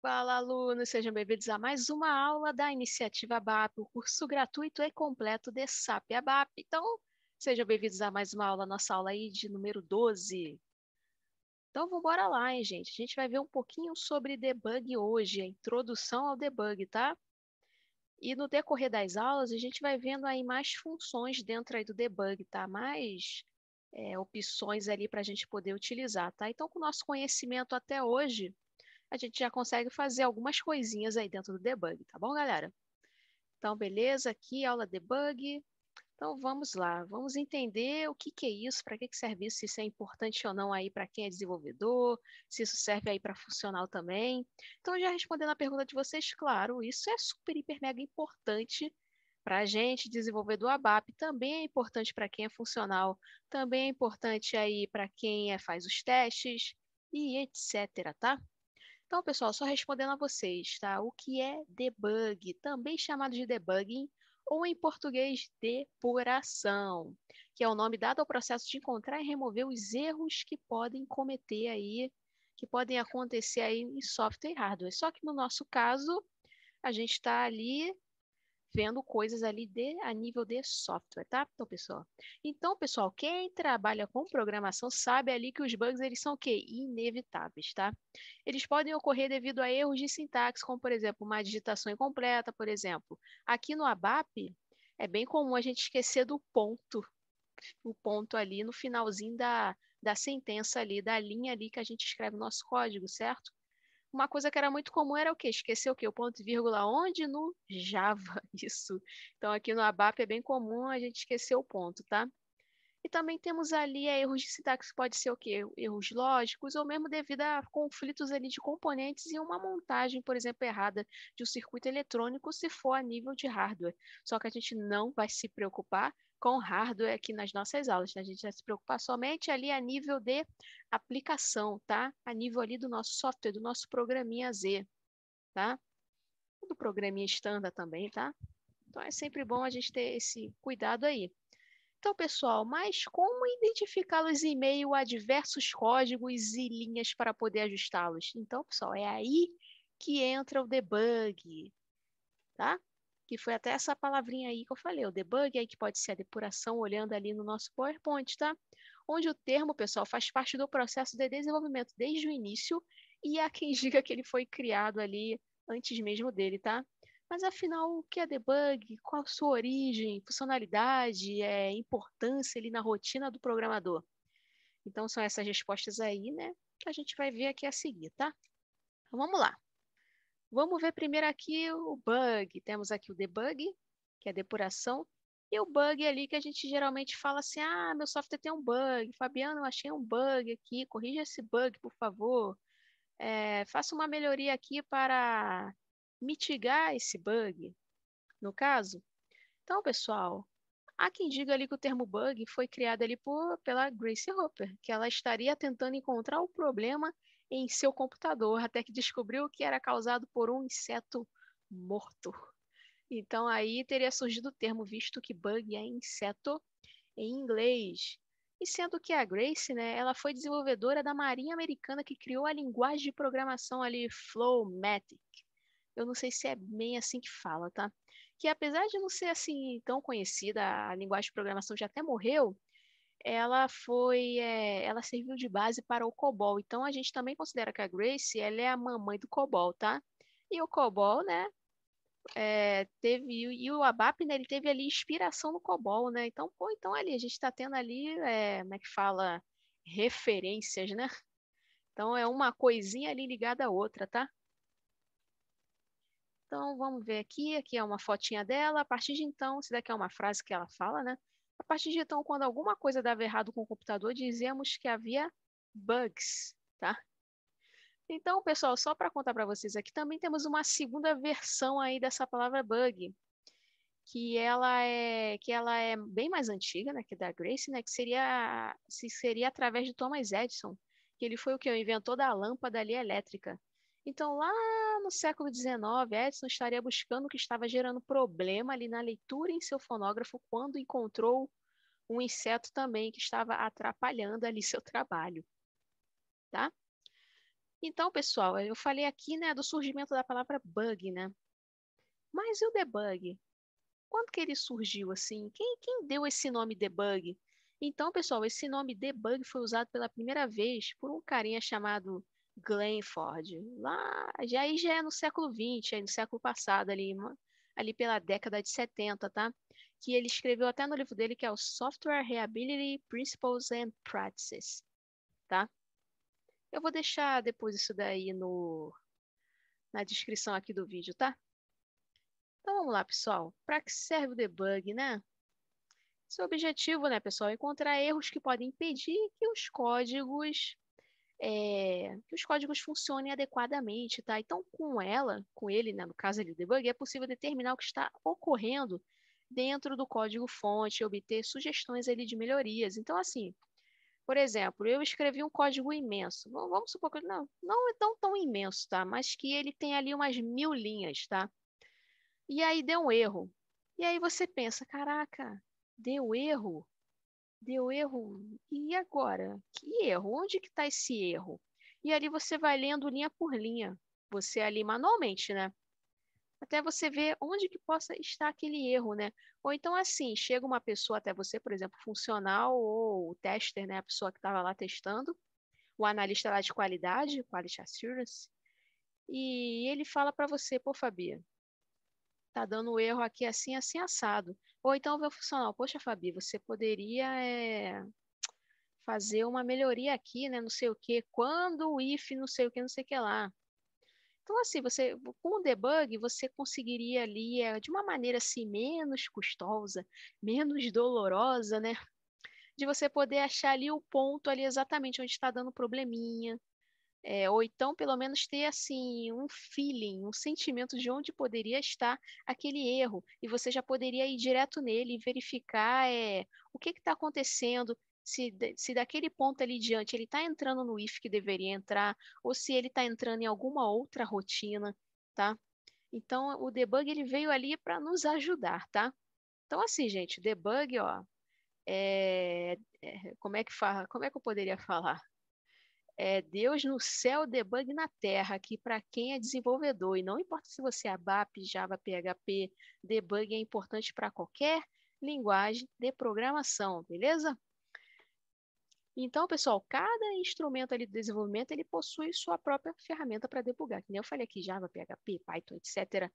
Fala, alunos, sejam bem-vindos a mais uma aula da Iniciativa ABAP, o curso gratuito e completo de SAP ABAP. Então, sejam bem-vindos a mais uma aula, nossa aula aí de número 12. Então, vamos embora lá, hein, gente? A gente vai ver um pouquinho sobre debug hoje, a introdução ao debug, tá? E no decorrer das aulas, a gente vai vendo aí mais funções dentro aí do debug, tá? Mais opções ali para a gente poder utilizar, tá? Então, com o nosso conhecimento até hoje, a gente já consegue fazer algumas coisinhas aí dentro do debug, tá bom, galera? Então, beleza, aqui aula debug. Então, vamos lá, vamos entender o que que é isso, para que que serve isso, se isso é importante ou não aí para quem é desenvolvedor, se isso serve aí para funcional também. Então, já respondendo a pergunta de vocês, claro, isso é super, hiper, mega importante para a gente, desenvolvedor ABAP, também é importante para quem é funcional, também é importante aí para quem faz os testes e etc, tá? Então, pessoal, só respondendo a vocês, tá? O que é debug? Também chamado de debugging, ou em português, depuração, que é o nome dado ao processo de encontrar e remover os erros que podem cometer aí, que podem acontecer aí em software e hardware. Só que no nosso caso, a gente está ali vendo coisas ali a nível de software, tá? Então, pessoal, quem trabalha com programação sabe ali que os bugs eles são o quê? Inevitáveis, tá? Eles podem ocorrer devido a erros de sintaxe, como por exemplo, uma digitação incompleta, por exemplo. Aqui no ABAP é bem comum a gente esquecer do ponto, o ponto ali no finalzinho da sentença ali, da linha ali que a gente escreve o nosso código, certo? Uma coisa que era muito comum era o quê? Esquecer o quê? O ponto e vírgula onde? No Java, isso. Então, aqui no ABAP é bem comum a gente esquecer o ponto, tá? E também temos ali erros de sintaxe, que pode ser o quê? Erros lógicos, ou mesmo devido a conflitos ali de componentes e uma montagem, por exemplo, errada de um circuito eletrônico, se for a nível de hardware. Só que a gente não vai se preocupar com hardware aqui nas nossas aulas, né? A gente vai se preocupar somente ali a nível de aplicação, tá? A nível ali do nosso software, do nosso programinha Z, tá? Do programinha standard também, tá? Então é sempre bom a gente ter esse cuidado aí. Então, pessoal, mas como identificá-los em meio a diversos códigos e linhas para poder ajustá-los? Então, pessoal, é aí que entra o debug, tá? Que foi até essa palavrinha aí que eu falei, o debug aí que pode ser a depuração olhando ali no nosso PowerPoint, tá? Onde o termo, pessoal, faz parte do processo de desenvolvimento desde o início e há quem diga que ele foi criado ali antes mesmo dele, tá? Mas afinal, o que é debug? Qual a sua origem, funcionalidade, importância ali na rotina do programador? Então são essas respostas aí, né, que a gente vai ver aqui a seguir, tá? Então vamos lá. Vamos ver primeiro aqui o bug. Temos aqui o debug, que é a depuração, e o bug ali que a gente geralmente fala assim: ah, meu software tem um bug. Fabiano, eu achei um bug aqui, corrija esse bug, por favor. Faça uma melhoria aqui para mitigar esse bug, no caso. Então, pessoal, há quem diga ali que o termo bug foi criado ali pela Grace Hopper, que ela estaria tentando encontrar o problema em seu computador, até que descobriu que era causado por um inseto morto. Então aí teria surgido o termo, visto que bug é inseto em inglês. E sendo que a Grace, né, ela foi desenvolvedora da Marinha Americana que criou a linguagem de programação ali, Flowmatic. Eu não sei se é bem assim que fala, tá? Que apesar de não ser assim tão conhecida, a linguagem de programação já até morreu, ela serviu de base para o COBOL. Então a gente também considera que a Grace, ela é a mamãe do COBOL, tá? E o COBOL, né, e o ABAP, né, ele teve ali inspiração no COBOL, né? Então, pô, então ali a gente está tendo ali, como é que fala, referências, né? Então é uma coisinha ali ligada à outra, tá? Então, vamos ver aqui. Aqui é uma fotinha dela. A partir de então, isso daqui é uma frase que ela fala, né? A partir de então, quando alguma coisa dava errado com o computador, dizíamos que havia bugs, tá? Então, pessoal, só para contar para vocês aqui, também temos uma segunda versão aí dessa palavra bug, que ela é bem mais antiga, né, que da Grace, né, que seria através de Thomas Edison, que ele foi o que o inventor da lâmpada ali elétrica. Então, lá no século XIX, Edison estaria buscando o que estava gerando problema ali na leitura em seu fonógrafo quando encontrou um inseto também que estava atrapalhando ali seu trabalho, tá? Então, pessoal, eu falei aqui, né, do surgimento da palavra bug, né? Mas e o debug? Quando que ele surgiu assim? Quem deu esse nome debug? Então, pessoal, esse nome debug foi usado pela primeira vez por um carinha chamado Glenn Ford. Lá, já é no século XX, aí no século passado, ali pela década de 70, tá? Que ele escreveu até no livro dele, que é o Software Reliability Principles and Practices, tá? Eu vou deixar depois isso daí na descrição aqui do vídeo, tá? Então vamos lá, pessoal. Para que serve o debug, né? Seu objetivo, né, pessoal, é encontrar erros que podem impedir que os códigos funcionem adequadamente, tá? Então, com ele, né, no caso ali do debug, é possível determinar o que está ocorrendo dentro do código-fonte e obter sugestões ali de melhorias. Então, assim, por exemplo, eu escrevi um código imenso. Vamos supor que não é tão imenso, tá? Mas que ele tem ali umas 1000 linhas, tá? E aí deu um erro. E aí você pensa, caraca, deu erro? Deu erro? E agora? Que erro? Onde que está esse erro? E ali você vai lendo linha por linha. Você ali manualmente, né? Até você ver onde que possa estar aquele erro, né? Ou então assim, chega uma pessoa até você, por exemplo, funcional ou o tester, né? A pessoa que estava lá testando, o analista lá de qualidade, Quality Assurance, e ele fala para você, pô, Fabi, tá dando erro aqui assim, assim, assado. Ou então vê o funcional, poxa, Fabi, você poderia fazer uma melhoria aqui, né? Não sei o quê, quando o if, não sei o que, não sei o que lá. Então, assim, você, com o debug, você conseguiria ali, de uma maneira assim, menos custosa, menos dolorosa, né? De você poder achar ali o ponto ali exatamente onde está dando probleminha. Ou então, pelo menos, ter assim um feeling, um sentimento de onde poderia estar aquele erro. E você já poderia ir direto nele e verificar o que está acontecendo, se daquele ponto ali diante ele está entrando no if que deveria entrar, ou se ele está entrando em alguma outra rotina, tá? Então, o debug ele veio ali para nos ajudar, tá? Então, assim, gente, o debug, ó, como é que eu poderia falar? Deus no céu, debug na terra, aqui para quem é desenvolvedor. E não importa se você é ABAP, Java, PHP, debug é importante para qualquer linguagem de programação, beleza? Então, pessoal, cada instrumento ali de desenvolvimento, ele possui sua própria ferramenta para debugar. Que nem eu falei aqui, Java, PHP, Python, etc.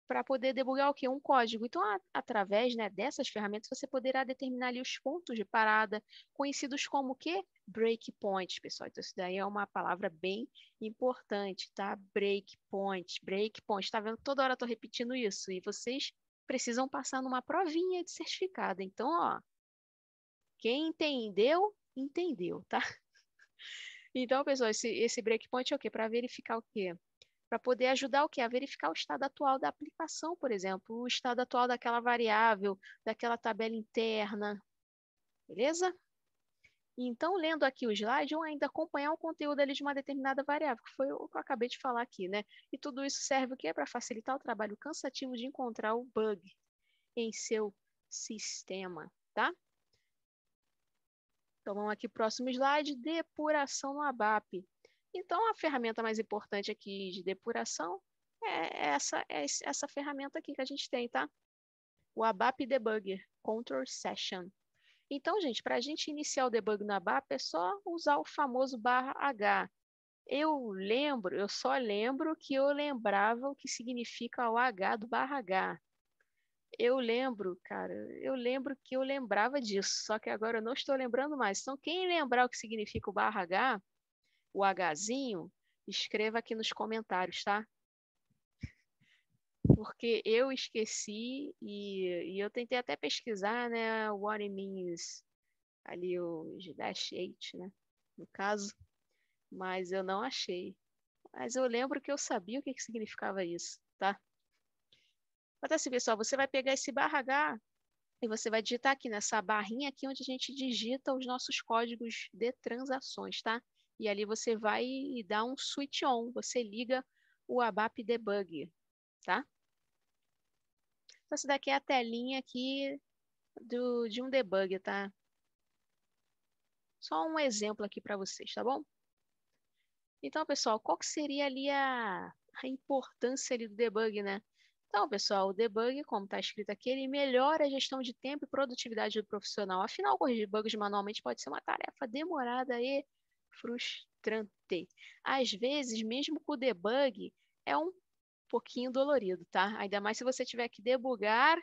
Para poder debugar o quê? Um código. Então, através, né, dessas ferramentas, você poderá determinar ali os pontos de parada, conhecidos como o quê? Breakpoints, pessoal. Então, isso daí é uma palavra bem importante, tá? Breakpoint, breakpoint. Tá vendo? Toda hora eu tô repetindo isso. E vocês precisam passar numa provinha de certificado. Então, ó, quem entendeu, entendeu, tá? Então, pessoal, esse breakpoint é o quê? Para verificar o quê? Para poder ajudar o quê? A verificar o estado atual da aplicação, por exemplo, o estado atual daquela variável, daquela tabela interna, beleza? Então, lendo aqui o slide, eu ainda acompanhar o conteúdo ali de uma determinada variável, que foi o que eu acabei de falar aqui, né? E tudo isso serve o quê? Para facilitar o trabalho cansativo de encontrar o bug em seu sistema, tá? Então, vamos aqui, próximo slide, depuração no ABAP. Então, a ferramenta mais importante aqui de depuração é essa ferramenta aqui que a gente tem, tá? O ABAP Debugger, Control Session. Então, gente, para a gente iniciar o debug no ABAP, é só usar o famoso /H. Eu só lembro que eu lembrava o que significa o H do /H. Eu lembro, cara, eu lembro que eu lembrava disso, só que agora eu não estou lembrando mais. Então, quem lembrar o que significa o /H, o Hzinho, escreva aqui nos comentários, tá? Porque eu esqueci e eu tentei até pesquisar, né, what it means, ali o dash 8, né, no caso, mas eu não achei. Mas eu lembro que eu sabia o que que significava isso, tá? Mas assim, pessoal, você vai pegar esse /H e você vai digitar aqui nessa barrinha aqui onde a gente digita os nossos códigos de transações, tá? E ali você vai dar um switch on, você liga o ABAP Debug, tá? Então, essa daqui é a telinha aqui de um debug, tá? Só um exemplo aqui para vocês, tá bom? Então, pessoal, qual que seria ali a importância ali do debug, né? Então, pessoal, o debug, como está escrito aqui, ele melhora a gestão de tempo e produtividade do profissional. Afinal, corrigir bugs manualmente pode ser uma tarefa demorada e frustrante. Às vezes, mesmo com o debug, é um pouquinho dolorido, tá? Ainda mais se você tiver que debugar.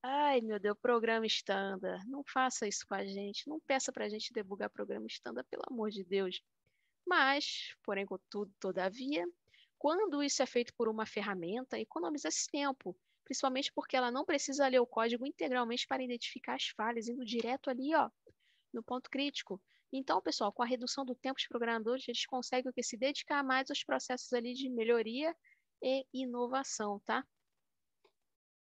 Ai, meu Deus, programa standard. Não faça isso com a gente. Não peça para a gente debugar programa standard, pelo amor de Deus. Mas, porém, contudo, todavia, quando isso é feito por uma ferramenta, economiza-se tempo, principalmente porque ela não precisa ler o código integralmente para identificar as falhas, indo direto ali, ó, no ponto crítico. Então, pessoal, com a redução do tempo, os programadores eles conseguem se dedicar mais aos processos ali de melhoria e inovação, tá?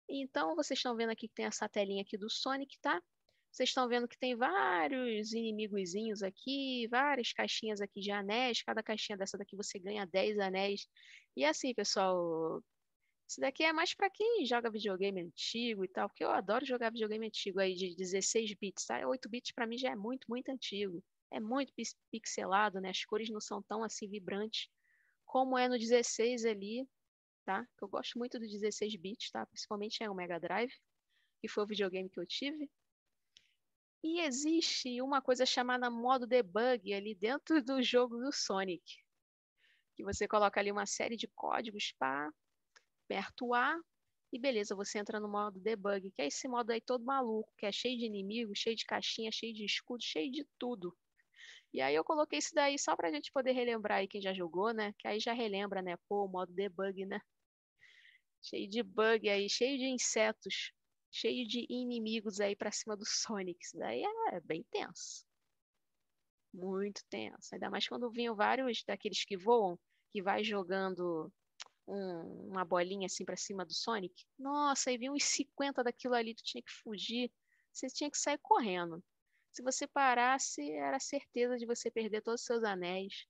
Então, vocês estão vendo aqui que tem essa telinha aqui do Sonic, tá? Vocês estão vendo que tem vários inimigozinhos aqui, várias caixinhas aqui de anéis. Cada caixinha dessa daqui você ganha 10 anéis. E assim, pessoal, isso daqui é mais para quem joga videogame antigo e tal, porque eu adoro jogar videogame antigo aí de 16 bits, tá? 8 bits para mim já é muito, muito antigo. É muito pixelado, né? As cores não são tão assim vibrantes como é no 16 ali, tá? Eu gosto muito do 16 bits, tá? Principalmente é o Mega Drive, que foi o videogame que eu tive. E existe uma coisa chamada modo debug ali dentro do jogo do Sonic, que você coloca ali uma série de códigos para aperta o A e beleza, você entra no modo debug, que é esse modo aí todo maluco, que é cheio de inimigos, cheio de caixinha, cheio de escudo, cheio de tudo. E aí eu coloquei isso daí só pra gente poder relembrar aí quem já jogou, né? Que aí já relembra, né? Pô, o modo debug, né? Cheio de bug aí, cheio de insetos, cheio de inimigos aí pra cima do Sonic. Isso daí é bem tenso. Muito tenso. Ainda mais quando vinham vários daqueles que voam, que vai jogando uma bolinha assim pra cima do Sonic. Nossa, aí vinha uns 50 daquilo ali, tu tinha que fugir. Você tinha que sair correndo. Se você parasse, era certeza de você perder todos os seus anéis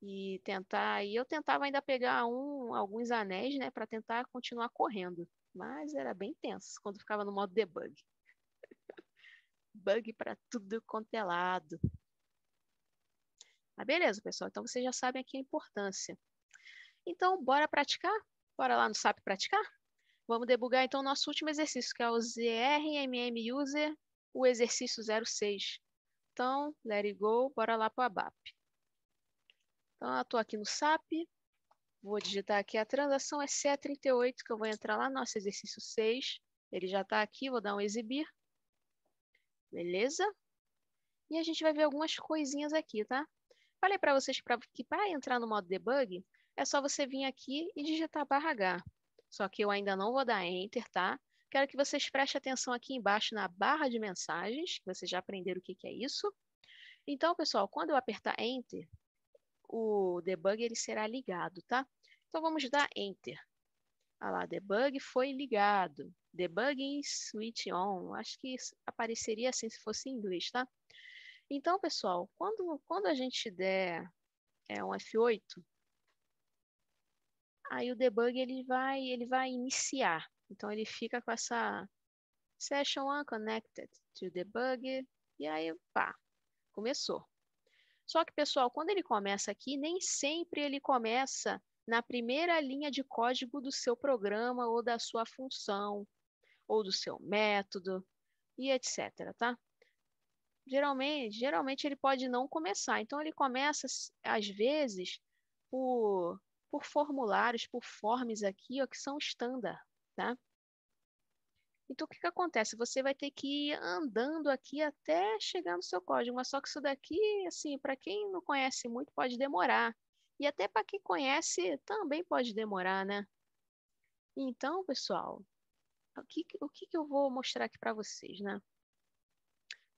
e tentar. E eu tentava ainda pegar alguns anéis, né, para tentar continuar correndo. Mas era bem tenso quando ficava no modo debug. Bug para tudo quanto é lado. Mas beleza, pessoal. Então vocês já sabem aqui a importância. Então, bora praticar? Bora lá no SAP praticar? Vamos debugar então o nosso último exercício, que é o ZRMM User, o exercício 06. Então, let it go, bora lá para o ABAP. Então, eu estou aqui no SAP, vou digitar aqui a transação SE38, que eu vou entrar lá no nosso exercício 6. Ele já está aqui, vou dar um exibir. Beleza? E a gente vai ver algumas coisinhas aqui, tá? Falei para vocês que para entrar no modo debug, é só você vir aqui e digitar /H. Só que eu ainda não vou dar Enter, tá? Quero que vocês prestem atenção aqui embaixo na barra de mensagens, que vocês já aprenderam o que é isso. Então, pessoal, quando eu apertar Enter, o debug ele será ligado, tá? Então, vamos dar Enter. Ah lá, debug foi ligado. Debugging switch on. Acho que apareceria assim se fosse em inglês, tá? Então, pessoal, quando a gente der um F8, aí o debug ele vai iniciar. Então ele fica com essa session unconnected to debug e aí pá, começou. Só que, pessoal, quando ele começa aqui, nem sempre ele começa na primeira linha de código do seu programa ou da sua função ou do seu método e etc, tá? Geralmente ele pode não começar. Então ele começa às vezes por formulários, por forms aqui, ó, que são standard, tá? Então, o que que acontece? Você vai ter que ir andando aqui até chegar no seu código, mas só que isso daqui, assim, para quem não conhece muito, pode demorar. E até para quem conhece, também pode demorar, né? Então, pessoal, o que que eu vou mostrar aqui para vocês, né?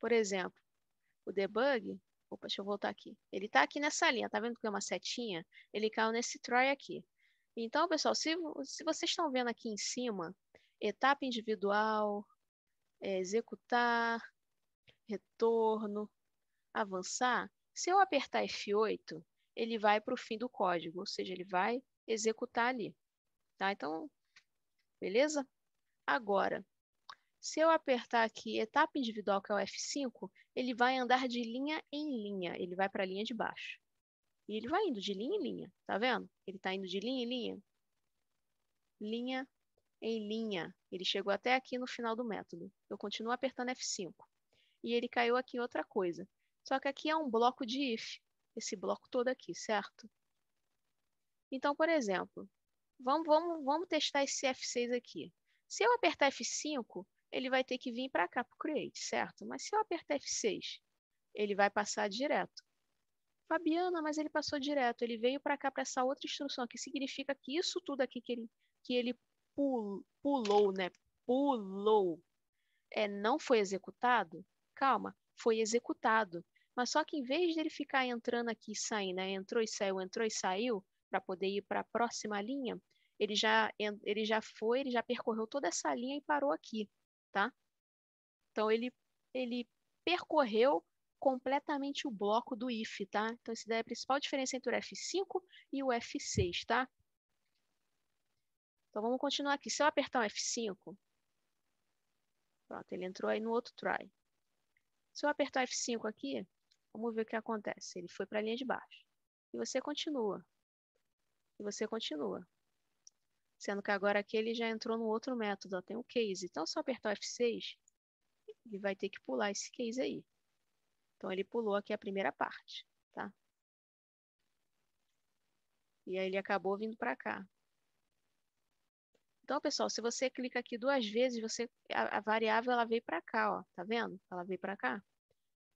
Por exemplo, o debug, opa, deixa eu voltar aqui. Ele está aqui nessa linha, tá vendo que é uma setinha? Ele caiu nesse try aqui. Então, pessoal, se vocês estão vendo aqui em cima, etapa individual, executar, retorno, avançar, se eu apertar F8, ele vai para o fim do código, ou seja, ele vai executar ali. Tá? Então, beleza? Agora, se eu apertar aqui etapa individual, que é o F5, ele vai andar de linha em linha, ele vai para a linha de baixo. E ele vai indo de linha em linha, tá vendo? Ele está indo de linha em linha, linha em linha. Ele chegou até aqui no final do método. Eu continuo apertando F5. E ele caiu aqui em outra coisa. Só que aqui é um bloco de if, esse bloco todo aqui, certo? Então, por exemplo, vamos testar esse F6 aqui. Se eu apertar F5, ele vai ter que vir para cá para o create, certo? Mas se eu apertar F6, ele vai passar direto. Fabiana, mas ele passou direto. Ele veio para cá para essa outra instrução, que significa que isso tudo aqui que ele pulou, né? Pulou. Não foi executado? Calma, foi executado. Mas só que em vez dele ficar entrando aqui e saindo, né? Entrou e saiu, para poder ir para a próxima linha, ele já percorreu toda essa linha e parou aqui, tá? Então ele percorreu completamente o bloco do if, tá? Então essa daí é a principal diferença entre o F5 e o F6, tá? Então vamos continuar aqui. Se eu apertar o F5, pronto, ele entrou aí no outro try. Se eu apertar F5 aqui, vamos ver o que acontece. Ele foi para a linha de baixo. E você continua. E você continua. Sendo que agora aqui ele já entrou no outro método, ó, tem um case. Então, se eu apertar o F6, ele vai ter que pular esse case aí. Então, ele pulou aqui a primeira parte, tá? E aí ele acabou vindo para cá. Então, pessoal, se você clica aqui 2 vezes, a variável ela veio para cá, ó, tá vendo? Ela veio para cá.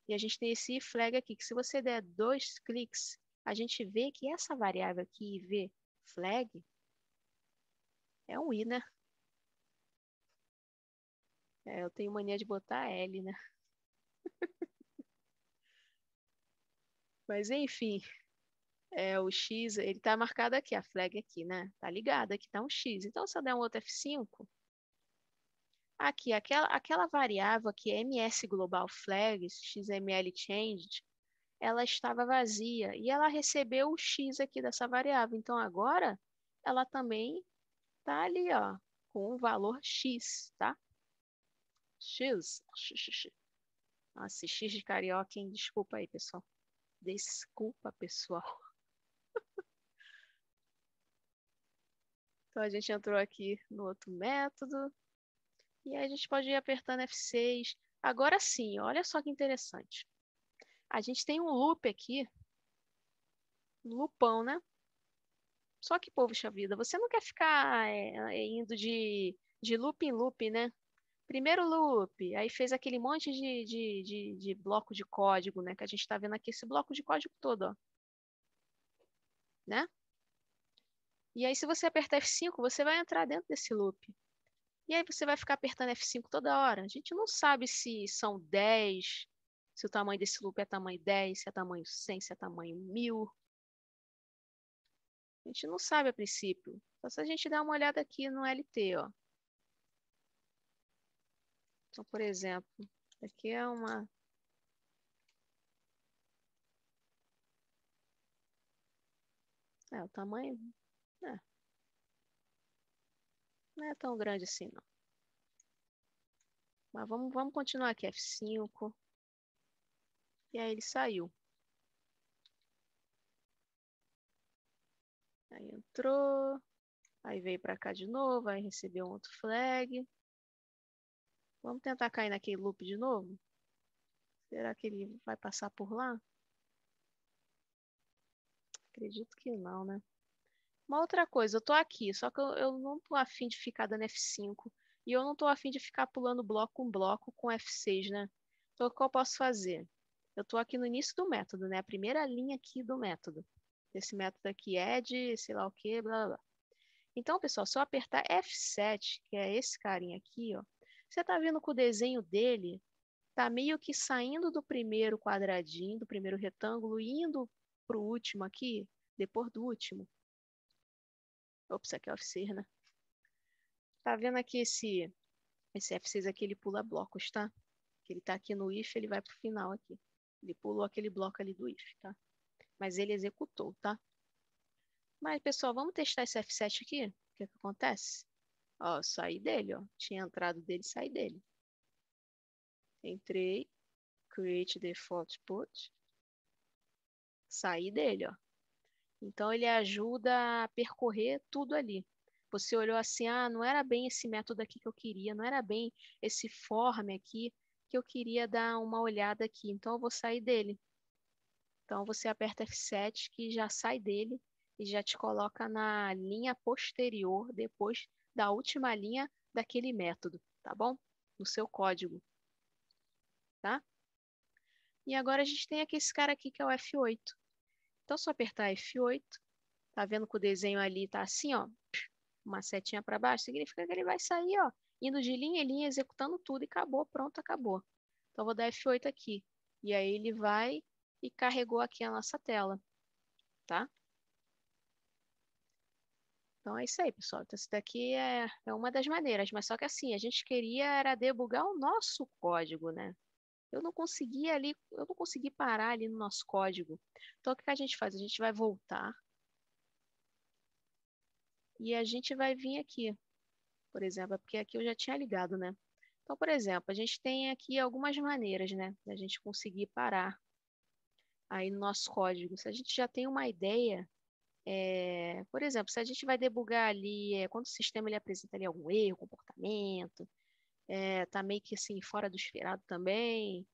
E a gente tem esse flag aqui, que se você der 2 cliques, a gente vê que essa variável aqui, IV flag, é um I, né? Eu tenho mania de botar L, né? Mas enfim, o X, ele tá marcado aqui, a flag aqui, né? Tá ligado, aqui tá um X. Então, se eu der um outro F5, aqui, aquela variável aqui, ms global flags, xml changed, ela estava vazia e ela recebeu o X aqui dessa variável. Então, agora, ela também tá ali, ó, com o valor X, tá? X. Nossa, X de carioca, hein? Desculpa aí, pessoal. Desculpa, pessoal. Então, a gente entrou aqui no outro método. E aí a gente pode ir apertando F6. Agora sim, olha só que interessante. A gente tem um loop aqui, um loopão, né? Só que, poxa vida, você não quer ficar indo de loop em loop, né? Primeiro loop, aí fez aquele monte de bloco de código, né? Que a gente está vendo aqui, esse bloco de código todo, ó, né? E aí, se você apertar F5, você vai entrar dentro desse loop. E aí você vai ficar apertando F5 toda hora. A gente não sabe se são 10, se o tamanho desse loop é tamanho 10, se é tamanho 100, se é tamanho 1000. A gente não sabe a princípio. Só se a gente der uma olhada aqui no LT, ó. Então, por exemplo, aqui é uma... o tamanho é, não é tão grande assim, não. Mas vamos continuar aqui, F5. E aí ele saiu. Aí entrou. Aí veio para cá de novo, aí recebeu um outro flag. Vamos tentar cair naquele loop de novo? Será que ele vai passar por lá? Acredito que não, né? Uma outra coisa, eu tô aqui, só que eu não tô afim de ficar dando F5. E eu não tô afim de ficar pulando bloco com F6, né? Então, o que eu posso fazer? Eu tô aqui no início do método, né? A primeira linha aqui do método. Esse método aqui é de sei lá o que, blá, blá, blá. Então, pessoal, se eu apertar F7, que é esse carinha aqui, ó, você tá vendo que o desenho dele tá meio que saindo do primeiro quadradinho, do primeiro retângulo, e indo pro último aqui, depois do último. Ops, aqui é o F6, né? Tá vendo aqui esse F6 aqui, ele pula blocos, tá? Que ele tá aqui no if, ele vai pro final aqui. Ele pulou aquele bloco ali do if, tá? Mas ele executou, tá? Mas, pessoal, vamos testar esse F7 aqui? O que que acontece? Ó, saí dele, ó. Tinha entrado dele, saí dele. Entrei, create default put. Saí dele, ó. Então, ele ajuda a percorrer tudo ali. Você olhou assim, não era bem esse método aqui que eu queria, não era bem esse form aqui que eu queria dar uma olhada aqui, então eu vou sair dele. Então, você aperta F7 que já sai dele e já te coloca na linha posterior, depois da última linha daquele método, tá bom? No seu código, tá? E agora a gente tem aqui esse cara aqui que é o F8. Então, só apertar F8, tá vendo que o desenho ali tá assim, ó, uma setinha para baixo, significa que ele vai sair, ó, indo de linha em linha, executando tudo e acabou, pronto, acabou. Então, vou dar F8 aqui. E aí ele vai e carregou aqui a nossa tela, tá? Então é isso aí, pessoal. Então, isso daqui é uma das maneiras, mas só que assim, a gente queria era debugar o nosso código, né? Eu não consegui ali, eu não consegui parar ali no nosso código. Então, o que que a gente faz? A gente vai voltar e a gente vai vir aqui, por exemplo, porque aqui eu já tinha ligado, né? Então, por exemplo, a gente tem aqui algumas maneiras, né, da gente conseguir parar aí no nosso código. Se a gente já tem uma ideia, por exemplo, se a gente vai debugar ali, quando o sistema ele apresenta ali algum erro, comportamento, tá meio que assim fora do esperado também,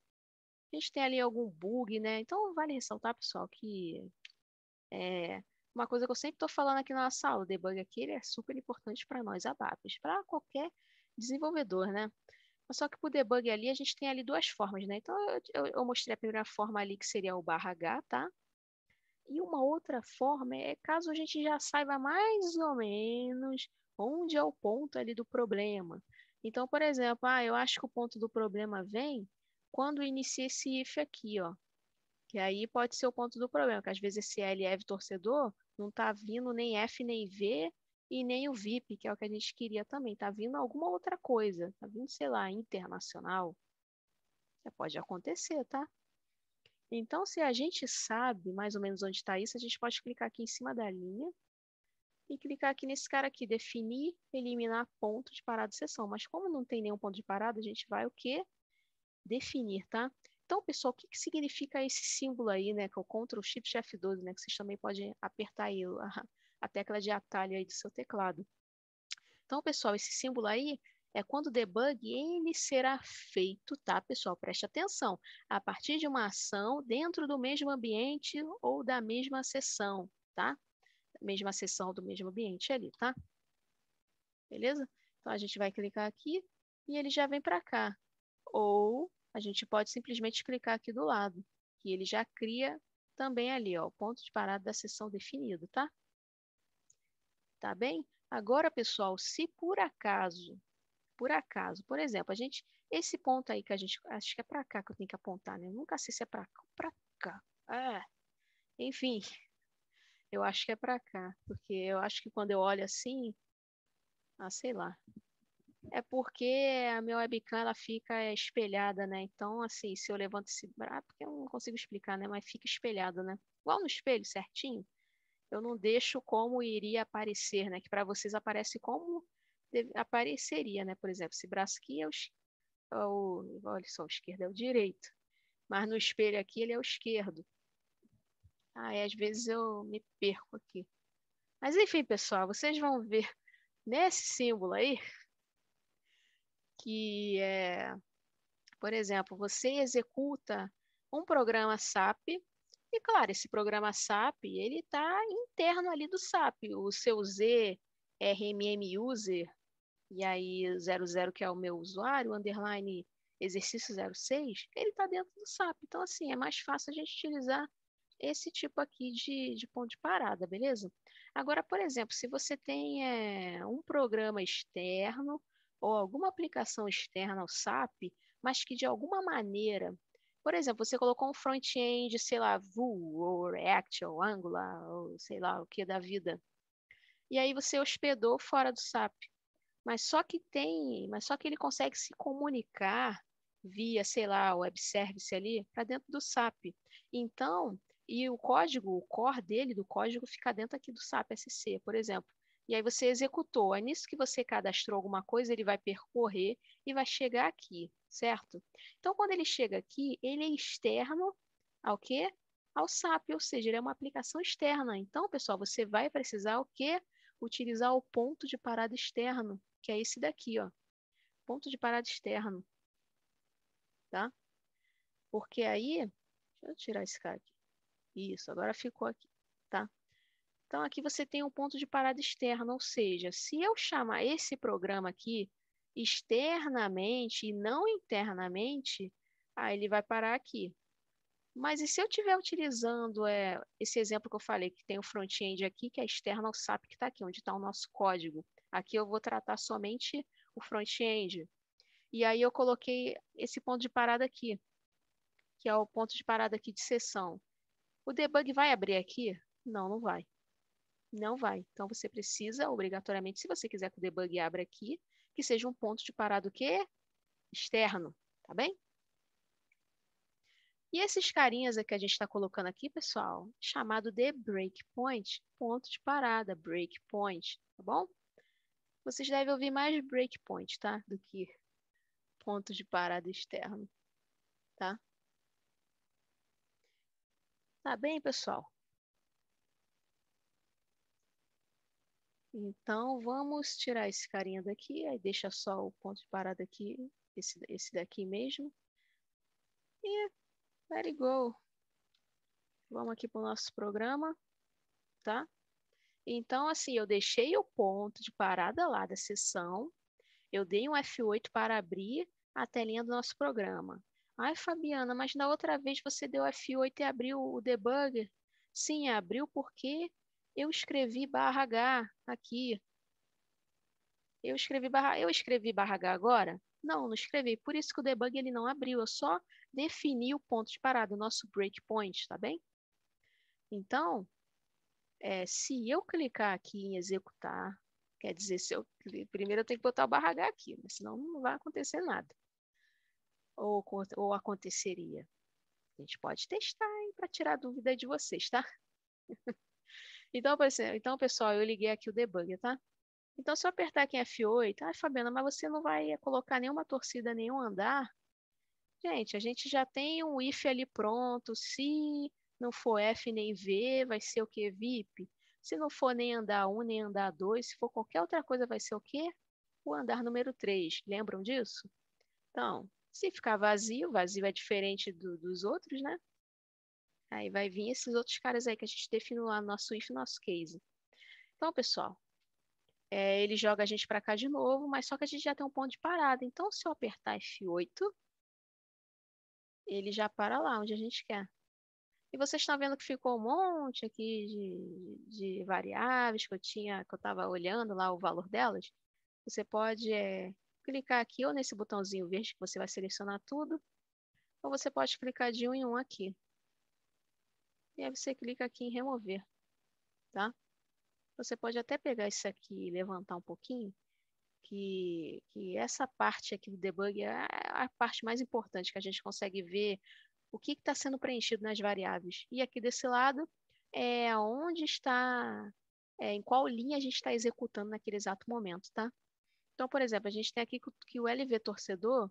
a gente tem ali algum bug, né? Então, vale ressaltar, pessoal, que é uma coisa que eu sempre estou falando aqui na nossa aula, o debug aqui ele é super importante para nós, ABAPs, para qualquer desenvolvedor, né? Mas só que para o debug ali, a gente tem ali duas formas, né? Então, eu mostrei a primeira forma ali, que seria o /H, tá? E uma outra forma é caso a gente já saiba mais ou menos onde é o ponto ali do problema. Então, por exemplo, eu acho que o ponto do problema vem quando inicia esse if aqui, ó. Que aí pode ser o ponto do problema, que às vezes esse LF torcedor não está vindo nem F nem V e nem o VIP, que é o que a gente queria também. Está vindo alguma outra coisa. Está vindo, sei lá, internacional. Pode acontecer, tá? Então, se a gente sabe mais ou menos onde está isso, a gente pode clicar aqui em cima da linha e clicar aqui nesse cara aqui, definir, eliminar ponto de parada de sessão. Mas como não tem nenhum ponto de parada, a gente vai o quê? Definir, tá? Então, pessoal, o que que significa esse símbolo aí, né? Que é o Ctrl Shift F12, né? Que vocês também podem apertar aí a tecla de atalho aí do seu teclado. Então, pessoal, esse símbolo aí é quando o debug ele será feito, tá, pessoal? Preste atenção. A partir de uma ação dentro do mesmo ambiente ou da mesma seção, tá? Mesma seção do mesmo ambiente ali, tá? Beleza? Então, a gente vai clicar aqui e ele já vem para cá. Ou a gente pode simplesmente clicar aqui do lado, que ele já cria também ali, ó, o ponto de parada da seção definido, tá? Tá bem? Agora, pessoal, se por exemplo, esse ponto aí que a gente, acho que é para cá que eu tenho que apontar, né? Eu nunca sei se é para cá ou para cá. Enfim, eu acho que é para cá, porque eu acho que quando eu olho assim, sei lá. É porque a minha webcam ela fica espelhada, né? Então, assim, se eu levanto esse braço, porque eu não consigo explicar, né? Mas fica espelhado, né? Igual no espelho, certinho. Eu não deixo como iria aparecer, né? Que para vocês aparece como apareceria, né? Por exemplo, esse braço aqui olha só, o esquerdo é o direito. Mas no espelho aqui ele é o esquerdo. Aí às vezes eu me perco aqui. Mas enfim, pessoal, vocês vão ver nesse símbolo aí que por exemplo, você executa um programa SAP e, claro, esse programa SAP ele está interno ali do SAP. O seu Z, RMM User, e aí 00 que é o meu usuário, underline exercício 06, ele está dentro do SAP. Então, assim, é mais fácil a gente utilizar esse tipo aqui de ponto de parada, beleza? Agora, por exemplo, se você tem um programa externo ou alguma aplicação externa ao SAP, mas que de alguma maneira, por exemplo, você colocou um front-end, sei lá, Vue, ou React, ou Angular, ou sei lá o que da vida, e aí você hospedou fora do SAP, mas só que ele consegue se comunicar via, sei lá, web service ali para dentro do SAP. Então, e o código, o core dele, do código, fica dentro aqui do SAP SC, por exemplo. E aí você executou. É nisso que você cadastrou alguma coisa, ele vai percorrer e vai chegar aqui, certo? Então, quando ele chega aqui, ele é externo ao quê? ao SAP, ou seja, ele é uma aplicação externa. Então, pessoal, você vai precisar o quê? Utilizar o ponto de parada externo, que é esse daqui, ó. Ponto de parada externo, tá? Porque aí, deixa eu tirar esse cara aqui. Isso, agora ficou aqui, tá? Então, aqui você tem um ponto de parada externo, ou seja, se eu chamar esse programa aqui externamente e não internamente, aí ele vai parar aqui. Mas e se eu estiver utilizando esse exemplo que eu falei, que tem o front-end aqui, que é externo ao SAP, que está aqui, onde está o nosso código. Aqui eu vou tratar somente o front-end. E aí eu coloquei esse ponto de parada aqui, que é o ponto de parada aqui de sessão. O debug vai abrir aqui? Não, não vai. Não vai. Então você precisa, obrigatoriamente, se você quiser que o debug abra aqui, que seja um ponto de parada o quê? Externo, tá bem? E esses carinhas que a gente está colocando aqui, pessoal, chamado de breakpoint, ponto de parada, breakpoint, tá bom? Vocês devem ouvir mais breakpoint, tá? Do que ponto de parada externo, tá? Tá bem, pessoal? Então, vamos tirar esse carinha daqui, aí deixa só o ponto de parada aqui, esse daqui mesmo. E let it go. Vamos aqui para o nosso programa, tá? Então, assim, eu deixei o ponto de parada lá da sessão, eu dei um F8 para abrir a telinha do nosso programa. Ai, Fabiana, mas na outra vez você deu F8 e abriu o debugger? Sim, abriu porque eu escrevi /H aqui. Eu escrevi /H agora? Não, não escrevi. Por isso que o debug ele não abriu. Eu só defini o ponto de parada, o nosso breakpoint, tá bem? Então, se eu clicar aqui em executar, quer dizer, primeiro eu tenho que botar o /H aqui, mas senão não vai acontecer nada. Ou aconteceria. A gente pode testar para tirar dúvida de vocês, tá? Então, pessoal, eu liguei aqui o debugger, tá? Então, se eu apertar aqui em F8, Fabiana, mas você não vai colocar nenhuma torcida, nenhum andar? Gente, a gente já tem um if ali pronto. Se não for F nem V, vai ser o quê? VIP. Se não for nem andar 1, nem andar 2, se for qualquer outra coisa, vai ser o quê? O andar número 3. Lembram disso? Então, se ficar vazio, vazio é diferente dos outros, né? Aí vai vir esses outros caras aí que a gente definiu lá no nosso if, no nosso case. Então, pessoal, ele joga a gente para cá de novo, mas só que a gente já tem um ponto de parada. Então, se eu apertar F8, ele já para lá onde a gente quer. E vocês estão vendo que ficou um monte aqui de variáveis que eu estava olhando lá o valor delas. Você pode clicar aqui ou nesse botãozinho verde que você vai selecionar tudo, ou você pode clicar de um em um aqui. E aí você clica aqui em remover, tá? Você pode até pegar isso aqui e levantar um pouquinho, que essa parte aqui do debug é a parte mais importante, que a gente consegue ver o que está sendo preenchido nas variáveis. E aqui desse lado é onde está, em qual linha a gente está executando naquele exato momento, tá? Então, por exemplo, a gente tem aqui que o LV torcedor,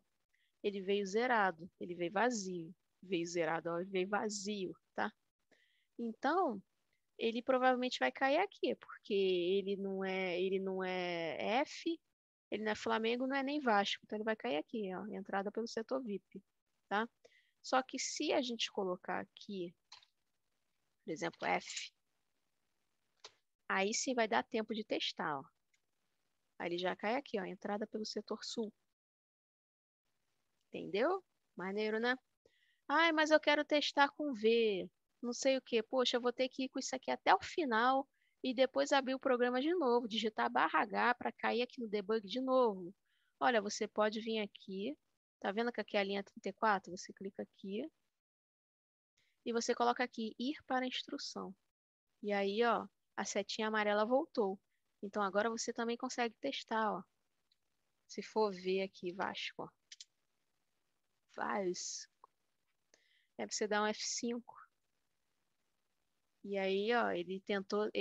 ele veio zerado, ele veio vazio, veio zerado, ó, ele veio vazio, tá? Então, ele provavelmente vai cair aqui, porque ele não é F, ele não é Flamengo, não é nem Vasco, então ele vai cair aqui, ó, entrada pelo setor VIP, tá? Só que se a gente colocar aqui, por exemplo, F, aí sim vai dar tempo de testar, ó. Aí ele já cai aqui, ó, entrada pelo setor sul. Entendeu? Maneiro, né? Ai, mas eu quero testar com V, não sei o quê. Poxa, eu vou ter que ir com isso aqui até o final e depois abrir o programa de novo, digitar /H para cair aqui no debug de novo. Olha, você pode vir aqui, tá vendo que aqui é a linha 34? Você clica aqui e você coloca aqui ir para a instrução. E aí, ó, a setinha amarela voltou. Então agora você também consegue testar, ó. Se for ver aqui, Vasco, ó. Vasco. Aí você dá um F5. E aí, ó, ele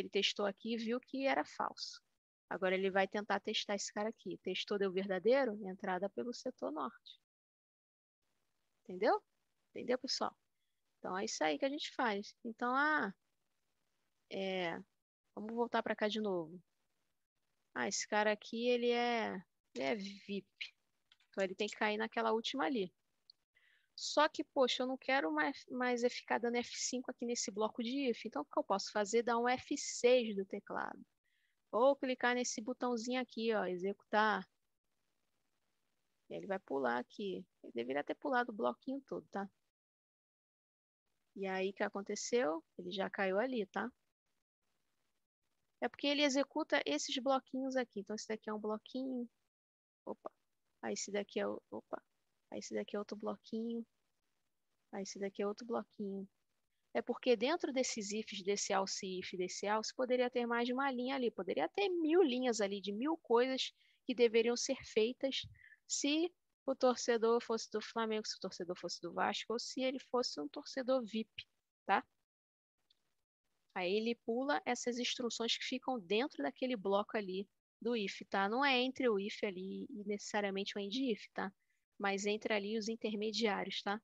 testou aqui e viu que era falso. Agora ele vai tentar testar esse cara aqui. Testou, deu verdadeiro? Entrada pelo setor norte. Entendeu? Entendeu, pessoal? Então, é isso aí que a gente faz. Então, vamos voltar para cá de novo. Esse cara aqui, ele é VIP. Então, ele tem que cair naquela última ali. Só que, poxa, eu não quero mais ficar dando F5 aqui nesse bloco de if. Então, o que eu posso fazer? Dar um F6 do teclado. Ou clicar nesse botãozinho aqui, ó, executar. E ele vai pular aqui. Ele deveria ter pulado o bloquinho todo, tá? E aí, o que aconteceu? Ele já caiu ali, tá? É porque ele executa esses bloquinhos aqui. Então, esse daqui é um bloquinho. Opa. Aí, esse daqui é opa. Aí, esse daqui é outro bloquinho. Aí, esse daqui é outro bloquinho. É porque dentro desses ifs, desse else if, desse else, poderia ter mais de uma linha ali. Poderia ter 1000 linhas ali, de 1000 coisas que deveriam ser feitas se o torcedor fosse do Flamengo, se o torcedor fosse do Vasco, ou se ele fosse um torcedor VIP, tá? Aí ele pula essas instruções que ficam dentro daquele bloco ali do if, tá? Não é entre o if ali e necessariamente o end if, tá? Mas entre ali os intermediários, tá?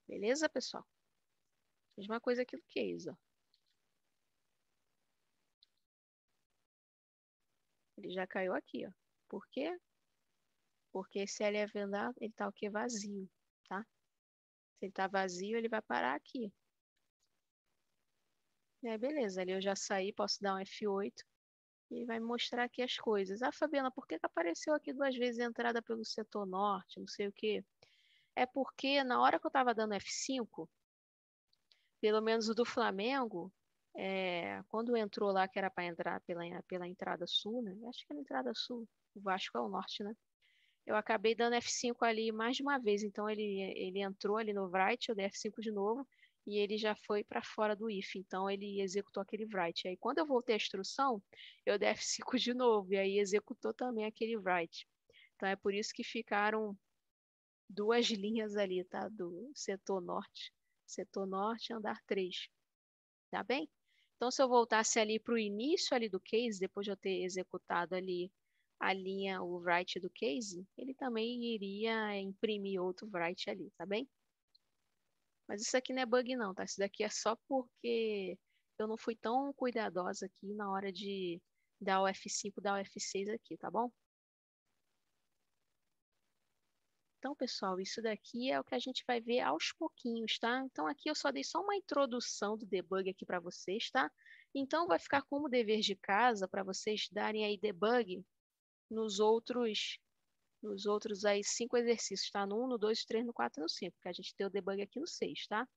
Beleza, pessoal? Mesma coisa aqui do case, ó. Ele já caiu aqui, ó. Por quê? Porque se ele é vendado, ele tá o quê? Vazio, tá? Se ele tá vazio, ele vai parar aqui. E aí, beleza. Ali eu já saí, posso dar um F8 e vai me mostrar aqui as coisas. Fabiana, por que que apareceu aqui 2 vezes a entrada pelo setor norte, não sei o quê? É porque na hora que eu tava dando F5, pelo menos o do Flamengo, quando entrou lá, que era para entrar pela entrada sul, né? Acho que era a entrada sul. O Vasco é o norte, né? Eu acabei dando F5 ali mais de uma vez, então ele entrou ali no write, eu dei F5 de novo e ele já foi para fora do if, então ele executou aquele write. Aí quando eu voltei à instrução, eu dei F5 de novo e aí executou também aquele write. Então é por isso que ficaram 2 linhas ali, tá? Do setor norte, andar 3, tá bem? Então se eu voltasse ali para o início ali do case, depois de eu ter executado ali a linha, o write do case, ele também iria imprimir outro write ali, tá bem? Mas isso aqui não é bug não, tá? Isso daqui é só porque eu não fui tão cuidadosa aqui na hora de dar o F5, dar o F6 aqui, tá bom? Então, pessoal, isso daqui é o que a gente vai ver aos pouquinhos, tá? Então, aqui eu só dei só uma introdução do debug aqui para vocês, tá? Então, vai ficar como dever de casa para vocês darem aí debug nos outros aí 5 exercícios, tá? No 1, no 2, no 3, no 4 e no 5, porque a gente tem o debug aqui no 6, tá?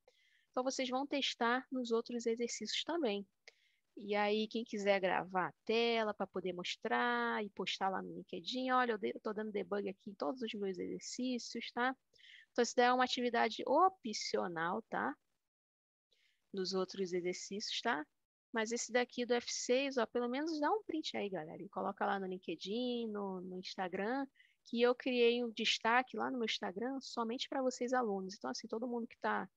Então, vocês vão testar nos outros exercícios também. E aí, quem quiser gravar a tela para poder mostrar e postar lá no LinkedIn, olha, eu estou dando debug aqui em todos os meus exercícios, tá? Então, isso daí é uma atividade opcional, tá? Nos outros exercícios, tá? Mas esse daqui do F6, ó, pelo menos dá um print aí, galera, e coloca lá no LinkedIn, no Instagram, que eu criei um destaque lá no meu Instagram somente para vocês alunos. Então, assim, todo mundo que está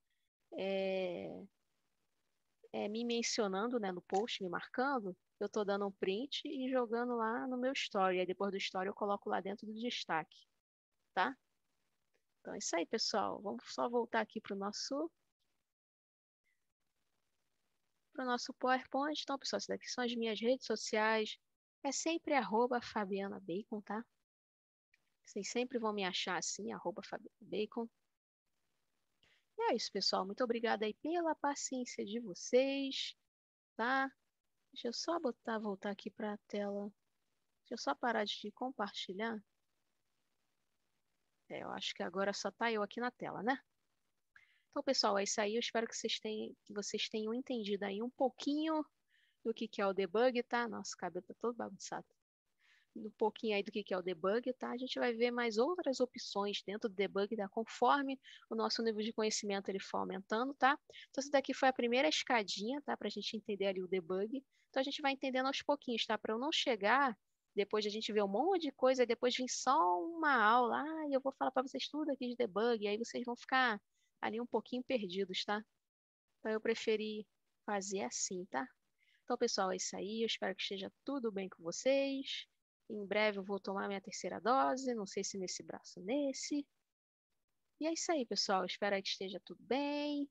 me mencionando, né, no post, me marcando, eu estou dando um print e jogando lá no meu story. Aí depois do story eu coloco lá dentro do destaque, tá? Então é isso aí, pessoal. Vamos só voltar aqui para o nosso PowerPoint. Então, pessoal, isso daqui são as minhas redes sociais. É sempre @FabianaBacon, tá? Vocês sempre vão me achar assim, @FabianaBacon. E é isso, pessoal. Muito obrigada aí pela paciência de vocês, tá? Deixa eu só voltar aqui para a tela. Deixa eu só parar de compartilhar. Eu acho que agora só tá eu aqui na tela, né? Então, pessoal, é isso aí. Eu espero que vocês tenham entendido aí um pouquinho do que é o debug, tá? Nossa, o cabelo tá todo bagunçado. Um pouquinho aí do que é o debug, tá? A gente vai ver mais outras opções dentro do debug, tá? Conforme o nosso nível de conhecimento ele for aumentando, tá? Então, essa daqui foi a primeira escadinha, tá? Para a gente entender ali o debug. Então, a gente vai entendendo aos pouquinhos, tá? Para eu não chegar, depois de a gente ver um monte de coisa, e depois vir só uma aula, eu vou falar para vocês tudo aqui de debug, e aí vocês vão ficar ali um pouquinho perdidos, tá? Então, eu preferi fazer assim, tá? Então, pessoal, é isso aí. Eu espero que esteja tudo bem com vocês. Em breve eu vou tomar minha terceira dose. Não sei se nesse braço ou nesse. E é isso aí, pessoal. Espero que esteja tudo bem.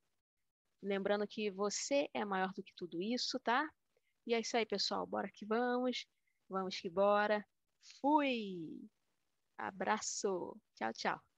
Lembrando que você é maior do que tudo isso, tá? E é isso aí, pessoal. Bora que vamos. Vamos que bora. Fui! Abraço. Tchau, tchau.